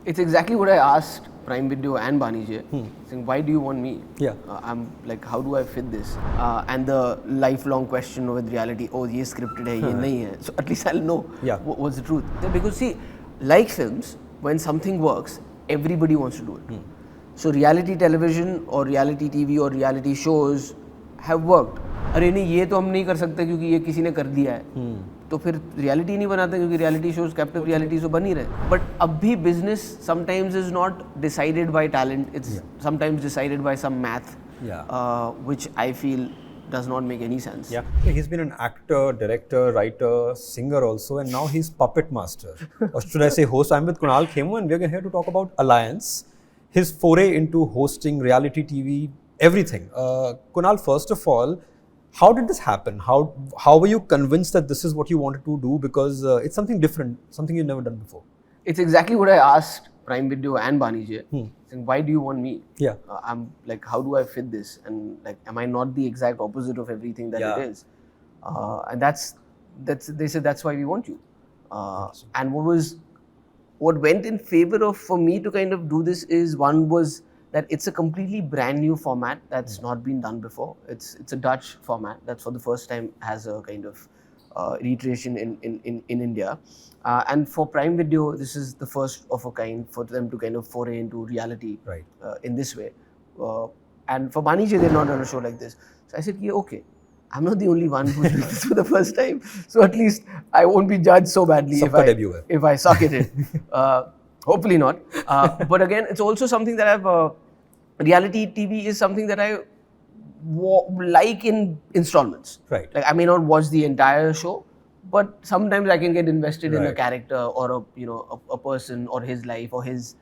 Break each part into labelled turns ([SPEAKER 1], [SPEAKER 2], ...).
[SPEAKER 1] It's exactly what I asked Prime Video and Bani J. Saying, why do you want me?
[SPEAKER 2] Yeah.
[SPEAKER 1] I'm like, how do I fit this? And the lifelong question with reality, oh, ye scripted hai, ye nahi hai. So at least I'll know what's the truth. Because see, like films, when something works, everybody wants to do it. So reality television or reality TV or reality shows have worked. अरे नहीं ये तो हम नहीं कर सकते क्योंकि ये किसी ने कर दिया है तो फिर रियलिटी नहीं बनाते क्योंकि रियलिटी शोज कैप्टिव रियलिटी तो बन ही रहे बट अब भी business sometimes is not decided by talent it's sometimes decided by some math which I feel does not make any sense.
[SPEAKER 2] Yeah, he's been an actor, director, writer, singer also, and now he's puppet master. Or should I say host? I'm with Kunal Kemmu, and we're here to talk about Alliance, his foray into hosting reality TV, everything. Kunal, first of all, how did this happen? How were you convinced that this is what you wanted to do? Because it's something different, something you've never done before.
[SPEAKER 1] It's exactly what I asked Prime Video and Bani J. Saying, why do you want me?
[SPEAKER 2] Yeah.
[SPEAKER 1] I'm like, how do I fit this? And like, am I not the exact opposite of everything that it is? And that's they said that's why we want you. And what went in favor of for me to kind of do this is one was that it's a completely brand new format that's not been done before. It's a Dutch format that for the first time has a kind of reiteration in India. And for Prime Video, this is the first of a kind for them to kind of foray into reality in this way. And for Bani J, they've not done a show like this. So I said, yeah, okay, I'm not the only one who's doing this for the first time. So at least I won't be judged so badly if I suck at it. Hopefully not. But again, it's also something that reality TV is something that I like in installments.
[SPEAKER 2] Right.
[SPEAKER 1] Like I may not watch the entire show, but sometimes I can get invested in a character or a person or his life or his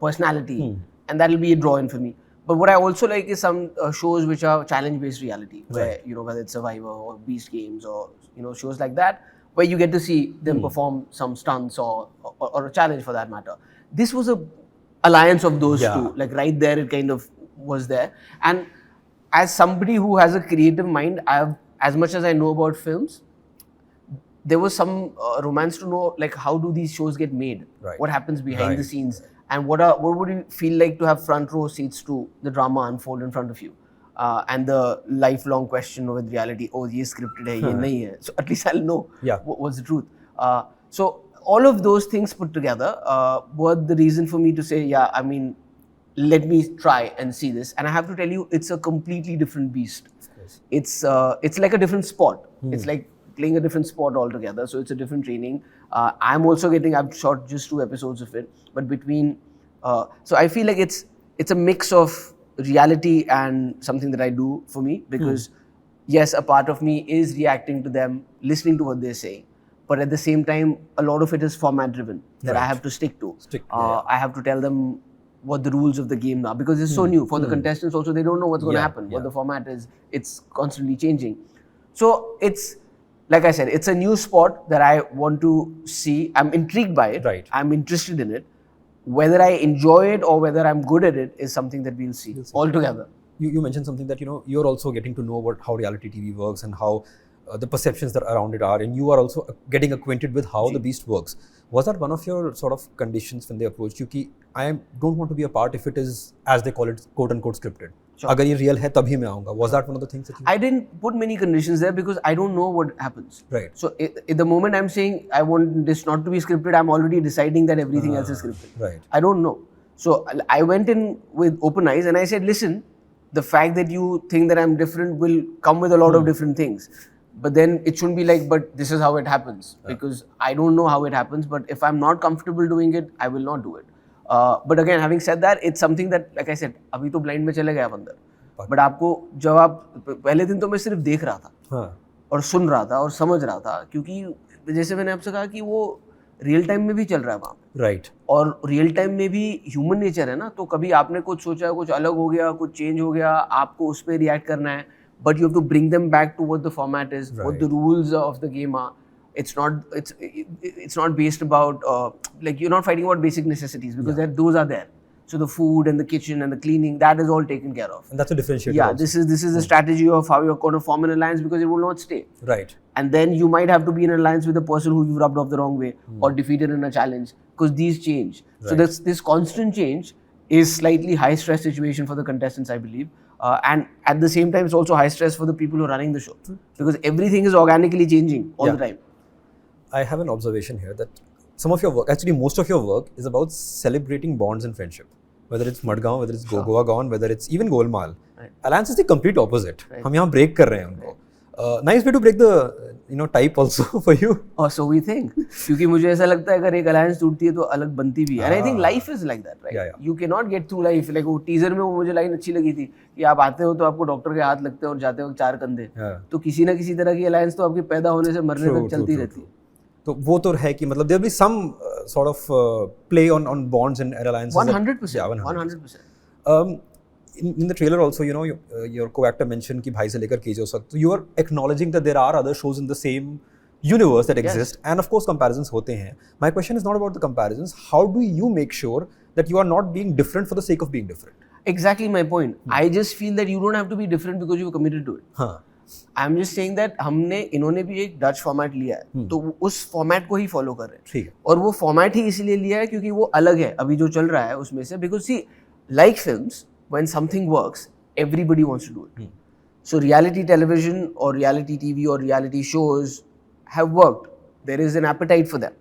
[SPEAKER 1] personality, and that'll be a draw-in for me. But what I also like is some shows which are challenge-based reality, where whether it's Survivor or Beast Games or shows like that, where you get to see them perform some stunts or a challenge for that matter. This was a alliance of those two. Like right there, it kind of was there. And as somebody who has a creative mind, I have, as much as I know about films, there was some romance to know like how do these shows get made, what happens behind the scenes, and what would it feel like to have front row seats to the drama unfold in front of you, and the lifelong question with reality, oh ye scripted hai, ye nahi hai. So at least I'll know what's the truth. So all of those things put together were the reason for me to say, I mean, let me try and see this. And I have to tell you, it's a completely different beast. It's like a different sport. It's like playing a different sport altogether. So it's a different training. I've shot just 2 episodes of it, but between, so I feel like it's a mix of reality and something that I do for me, because yes, a part of me is reacting to them, listening to what they're saying, but at the same time, a lot of it is format driven that I have to stick to. I have to tell them what the rules of the game are, because it's so new. For the contestants also, they don't know what's going to happen, what the format is. It's constantly changing. So it's, like I said, it's a new sport that I want to see. I'm intrigued by it. I'm interested in it. Whether I enjoy it or whether I'm good at it is something that we'll see altogether.
[SPEAKER 2] You mentioned something that, you're also getting to know about how reality TV works and how the perceptions that around it are, and you are also getting acquainted with how the beast works. Was that one of your sort of conditions when they approached you? Ki, I don't want to be a part if it is, as they call it, quote unquote scripted. Agar ye real hai, tabhi main aunga. Was that one of the things that you...
[SPEAKER 1] I didn't put many conditions there because I don't know what happens.
[SPEAKER 2] Right.
[SPEAKER 1] So at the moment I'm saying I want this not to be scripted, I'm already deciding that everything else is scripted.
[SPEAKER 2] Right.
[SPEAKER 1] I don't know. So I went in with open eyes and I said, listen, the fact that you think that I'm different will come with a lot of different things. But then it shouldn't be like, but this is how it happens. Because I don't know how it happens, but if I'm not comfortable doing it, I will not do it. But again, having said that, it's something that, like I said, अभी तो blind में चले गया अंदर. But आपको जब आप पहले दिन तो मैं सिर्फ देख रहा था और सुन रहा था और समझ रहा था, क्योंकि जैसे मैंने आपसे कहा कि वो रियल टाइम में भी चल रहा है वहाँ पे.
[SPEAKER 2] राइट.
[SPEAKER 1] और रियल टाइम में भी ह्यूमन नेचर है ना, तो कभी आपने कुछ सोचा, कुछ अलग हो गया, कुछ चेंज हो गया, आपको उस पर रिएक्ट करना है. But you have to bring them back to what the format is, what the rules of the game are. It's not based about like you're not fighting about basic necessities because those are there. So the food and the kitchen and the cleaning, that is all taken care of.
[SPEAKER 2] And that's a differentiator.
[SPEAKER 1] Yeah,
[SPEAKER 2] also.
[SPEAKER 1] this is the strategy of how you're going to form an alliance, because it will not stay.
[SPEAKER 2] Right.
[SPEAKER 1] And then you might have to be in an alliance with a person who you rubbed off the wrong way or defeated in a challenge, because these change. So this constant change is slightly high stress situation for the contestants, I believe. And at the same time, it's also high stress for the people who are running the show, because everything is organically changing all the time.
[SPEAKER 2] I have an observation here that some of your work, actually most of your work, is about celebrating bonds and friendship. Whether it's Madgaon, whether it's Goa Gone, whether it's even Golmaal. Alliance is the complete opposite. हम यहाँ break कर रहे हैं उनको. Nice way to break the type also for you.
[SPEAKER 1] Oh, so we think. क्योंकि मुझे ऐसा लगता है अगर एक alliance टूटती है तो अलग बनती भी है. And I think life is like that, right?
[SPEAKER 2] Yeah.
[SPEAKER 1] You cannot get through life. Like वो teaser में वो मुझे line अच्छी लगी थी कि आप आते हो तो आपको डॉक्टर के हाथ लगते हैं और जाते हो 4 कंधे. तो किसी ना किसी तरह की alliance तो आपके पैदा होने से मरने तक चलती रहती है.
[SPEAKER 2] तो वो तो है कि मतलब there will be some sort of play on bonds and alliances.
[SPEAKER 1] 100%.
[SPEAKER 2] Yeah,
[SPEAKER 1] 100%.
[SPEAKER 2] In the trailer also, your co-actor mentioned कि भाई से लेकर केजीएफ तक. So you are acknowledging that there are other shows in the same universe that exist, and of course comparisons होते हैं. My question is not about the comparisons. How do you make sure that you are not being different for the sake of being different?
[SPEAKER 1] Exactly my point. I just feel that you don't have to be different because you were committed to it.
[SPEAKER 2] हाँ.
[SPEAKER 1] I'm just saying that इन्होंने भी एक Dutch format लिया है, तो उस format को ही follow कर रहे हैं.
[SPEAKER 2] ठीक है.
[SPEAKER 1] और वो फॉर्मेट ही इसलिए लिया है क्योंकि वो अलग है अभी जो चल रहा है उसमें से. Because see like films, when something works, everybody wants to do it. So reality television or reality TV or reality shows have worked. There is an appetite for them.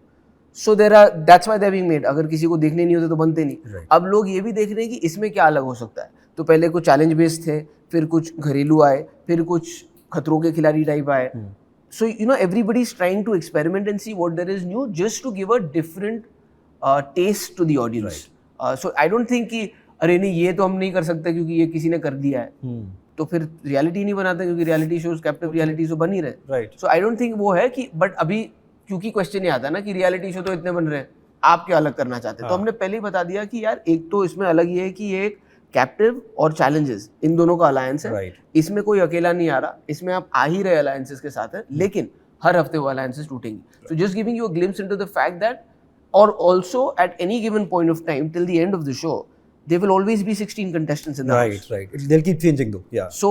[SPEAKER 1] So that's why they're being made. अगर किसी को देखने नहीं होते तो बनते नहीं. अब लोग ये भी देख रहे हैं कि इसमें क्या अलग हो सकता है. तो पहले कुछ चैलेंज बेस्ड थे, फिर कुछ घरेलू आए, फिर कुछ खतरों के खिलाड़ी टाइप आए. So everybody is trying to experiment and see what there is new, just to give a different taste to the audience. So I don't think कि अरे नहीं ये तो हम नहीं कर सकते क्योंकि ये किसी ने कर दिया है, तो फिर रियलिटी नहीं बनाते क्योंकि reality shows captive reality show बन ही रहे.
[SPEAKER 2] Right.
[SPEAKER 1] So I don't think वो है कि, बट अभी क्योंकि क्वेश्चन ये आता है ना कि रियलिटी शो तो इतने बन रहे हैं, आप क्या अलग करना चाहते हैं. तो हमने पहले ही बता दिया कि यार एक तो इसमें अलग ये है कि ये एक कैप्टिव और चैलेंजेस इन दोनों का अलायंस है. इसमें कोई अकेला नहीं आ रहा, इसमें आप आ ही रहे अलायंसेस के साथ है, लेकिन हर हफ्ते वो अलायंसेस टूटेंगी. So just giving you a glimpse into the fact that, और also at any given point of time till the end of the show, there will always be 16 contestants in the house.
[SPEAKER 2] Right. They'll keep changing though. Yeah.
[SPEAKER 1] So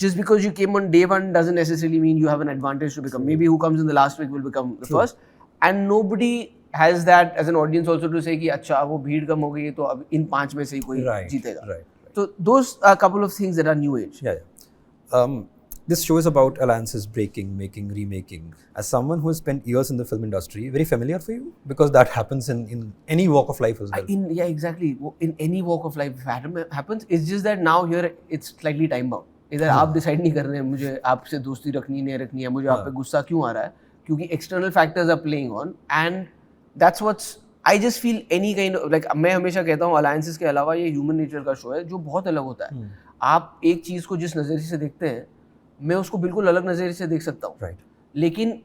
[SPEAKER 1] just because you came on day one doesn't necessarily mean you have an advantage to become. Maybe who comes in the last week will become the first. And nobody has that as an audience also to say कि अच्छा वो भीड़ कम हो गई है तो अब इन 5 में से ही कोई जीतेगा.
[SPEAKER 2] Right.
[SPEAKER 1] So those are a couple of things that are new age.
[SPEAKER 2] Yeah. This show is about alliances breaking, making, remaking. As someone who has spent years in the film industry, very familiar for you? Because that happens in any walk of life as well.
[SPEAKER 1] Yeah, exactly. In any walk of life happens. It's just that now here it's slightly time bound. इधर आप decide नहीं कर रहे हैं मुझे आपसे दोस्ती रखनी नहीं रखनी है, मुझे आप पे गुस्सा क्यों आ रहा है, क्योंकि external factors are playing on, and that's what's I just feel any kind of like. मैं हमेशा कहता हूँ अलायंसेस के अलावा ये ह्यूमन नेचर का शो है जो बहुत अलग होता है. आप एक चीज़ को जिस नज़रिए से देखते हैं, मैं उसको बिल्कुल अलग नज़रिए से देख सकता हूँ. लेकिन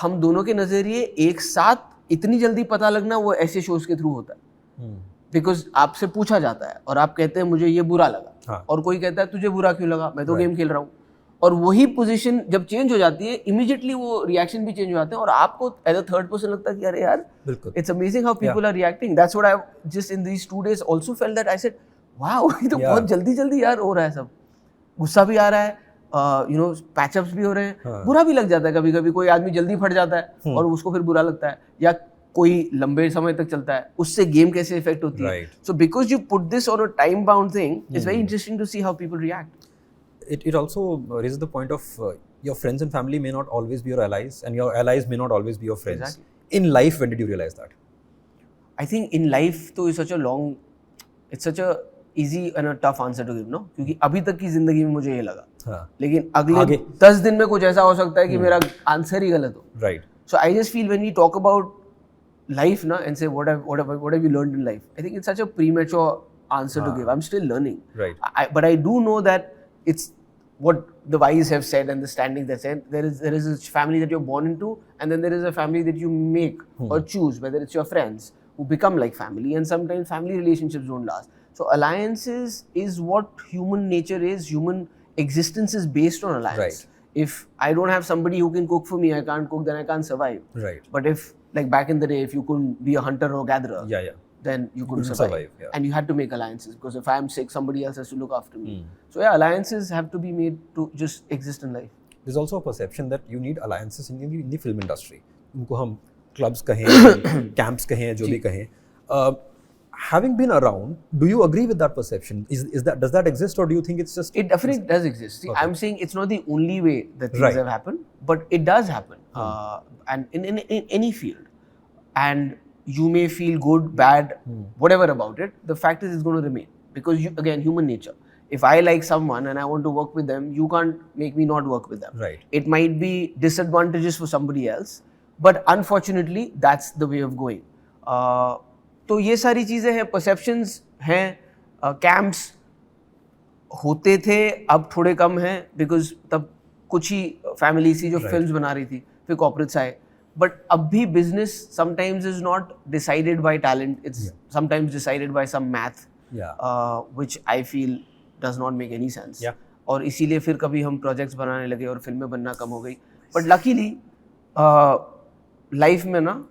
[SPEAKER 1] हम दोनों के नज़रिए एक साथ इतनी जल्दी पता लगना वो ऐसे शोज के थ्रू होता है. बिकॉज आपसे पूछा जाता है और आप कहते हैं मुझे ये बुरा लगा, और कोई कहता है तुझे बुरा क्यों लगा, मैं तो गेम खेल रहा हूँ. और वही पोजीशन जब चेंज हो जाती है, इमीडिएटली वो रिएक्शन भी चेंज हो जाते हैं और आपको एज अ थर्ड पर्सन लगता है कि अरे यार it's amazing how people are reacting. That's what I just in these 2 days also felt that I said wow, ये तो बहुत जल्दी जल्दी यार हो रहा है. सब गुस्सा भी आ रहा है, पैचअप्स भी हो रहे हैं. बुरा भी लग जाता है कभी कभी, कोई आदमी जल्दी फट जाता है और उसको फिर बुरा लगता है, या कोई लंबे समय तक चलता है, उससे गेम कैसे इफेक्ट होती है. So because you put this on a time bound thing, it's very interesting to see how people react.
[SPEAKER 2] It also raises the point of your friends and family may not always be your allies, and your allies may not always be your friends. Exactly. In life, when did you realize that?
[SPEAKER 1] I think in life तो it's such a easy and a tough answer to give, no? क्योंकि अभी तक की जिंदगी में मुझे ये लगा, लेकिन अगले 10 दिन में कुछ ऐसा हो सकता है कि मेरा आंसर ही गलत हो.
[SPEAKER 2] Right.
[SPEAKER 1] So I just feel when we talk about life, na, and say what have you learned in life, I think it's such a premature answer to give. I'm still learning.
[SPEAKER 2] Right.
[SPEAKER 1] But I do know that it's what the wise have said and the standing that said there is a family that you're born into, and then there is a family that you make or choose, whether it's your friends who become like family, and sometimes family relationships don't last. So alliances is what human nature is. Human existence is based on alliance.
[SPEAKER 2] Right.
[SPEAKER 1] If I don't have somebody who can cook for me, I can't cook, then I can't survive.
[SPEAKER 2] Right.
[SPEAKER 1] But if, like back in the day, if you couldn't be a hunter or gatherer, then you couldn't
[SPEAKER 2] couldn't
[SPEAKER 1] survive.
[SPEAKER 2] survive, yeah.
[SPEAKER 1] And you had to make alliances because if I'm sick, somebody else has to look after me. So yeah, alliances have to be made to just exist in life.
[SPEAKER 2] There's also a perception that you need alliances in the film industry. उनको हम clubs कहें, camps कहें, जो भी कहें. Having been around, do you agree with that perception? Does that exist, or do you think it's just?
[SPEAKER 1] It definitely does exist. See,
[SPEAKER 2] Okay.
[SPEAKER 1] I'm saying it's not the only way that things
[SPEAKER 2] Right.
[SPEAKER 1] have happened, but it does happen, and in any field. And you may feel good, bad, whatever about it. The fact is, it's going to remain because again, human nature. If I like someone and I want to work with them, you can't make me not work with them.
[SPEAKER 2] Right.
[SPEAKER 1] It might be disadvantageous for somebody else, but unfortunately, that's the way of going. तो ये सारी चीज़ें हैं, perceptions हैं, camps होते थे, अब थोड़े कम हैं because तब कुछ ही families थी जो films बना रही थी, फिर corporates आए. But अब भी business sometimes is not decided by talent, it's sometimes decided by some math, which I feel does not make any sense. और इसीलिए फिर कभी हम projects बनाने लगे और फिल्में बनना कम हो गई. But luckily life में ना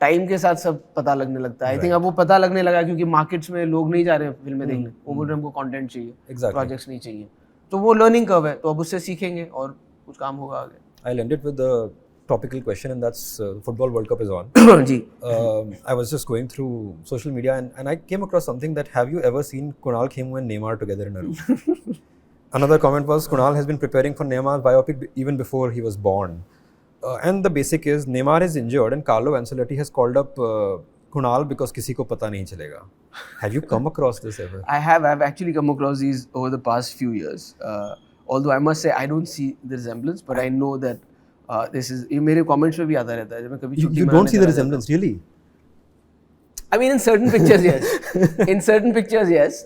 [SPEAKER 1] टाइम के साथ सब पता लगने लगता है. आई थिंक अब वो पता लगने लगा क्योंकि मार्केट्स में लोग नहीं जा रहे हैं फिल्में देखने. वो बोल रहे हैं हमको कंटेंट चाहिए, प्रोजेक्ट्स नहीं चाहिए. तो वो लर्निंग कर्व है, तो अब उससे सीखेंगे और कुछ काम होगा आगे.
[SPEAKER 2] I'll end it with the topical question, and that's Football World Cup is on.
[SPEAKER 1] Ji.
[SPEAKER 2] I was just going through social media and I came across something that, have you ever seen Kunal Kemmu and Neymar together in a room? Another comment was, Kunal has been preparing for Neymar's biopic even before he was born. And the basic is, Neymar is injured and Carlo Ancelotti has called up Kunal because किसी को पता नहीं चलेगा. Have you come across this ever?
[SPEAKER 1] I've actually come across these over the past few years. Although I must say I don't see the resemblance, but I know that this is. ये मेरे comments में भी आता रहता है जब मैं कभी छुट्टी
[SPEAKER 2] You don't see the resemblance, really?
[SPEAKER 1] I mean, in certain pictures, yes. In certain pictures, yes.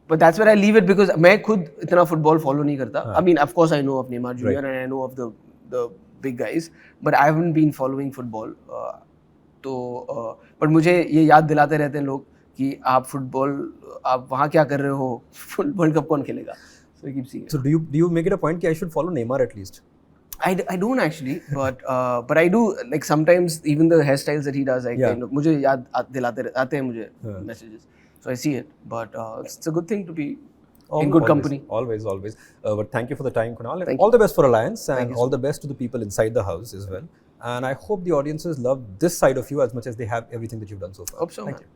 [SPEAKER 1] But that's where I leave it because मैं खुद इतना football follow नहीं करता. I mean, of course, I know of Neymar Jr. and I know of the big guys, but I haven't been following football. पर मुझे ये याद दिलाते रहते हैं लोग कि आप वहाँ क्या कर रहे हो, वर्ल्ड कप कौन खेलेगा. So I keep seeing it.
[SPEAKER 2] So do you make it a point that I should follow Neymar at least?
[SPEAKER 1] I don't actually, but I do, like sometimes even the hairstyles that he does, kind of मुझे याद दिलाते आते हैं मुझे messages. So I see it, but it's a good thing to be in good company.
[SPEAKER 2] Always. But thank you for the time, Kunal. And
[SPEAKER 1] Thank
[SPEAKER 2] all the best for Alliance, and all the best to the people inside the house as well. And I hope the audiences love this side of you as much as they have everything that you've done so far.
[SPEAKER 1] Hope so.
[SPEAKER 2] Thank you.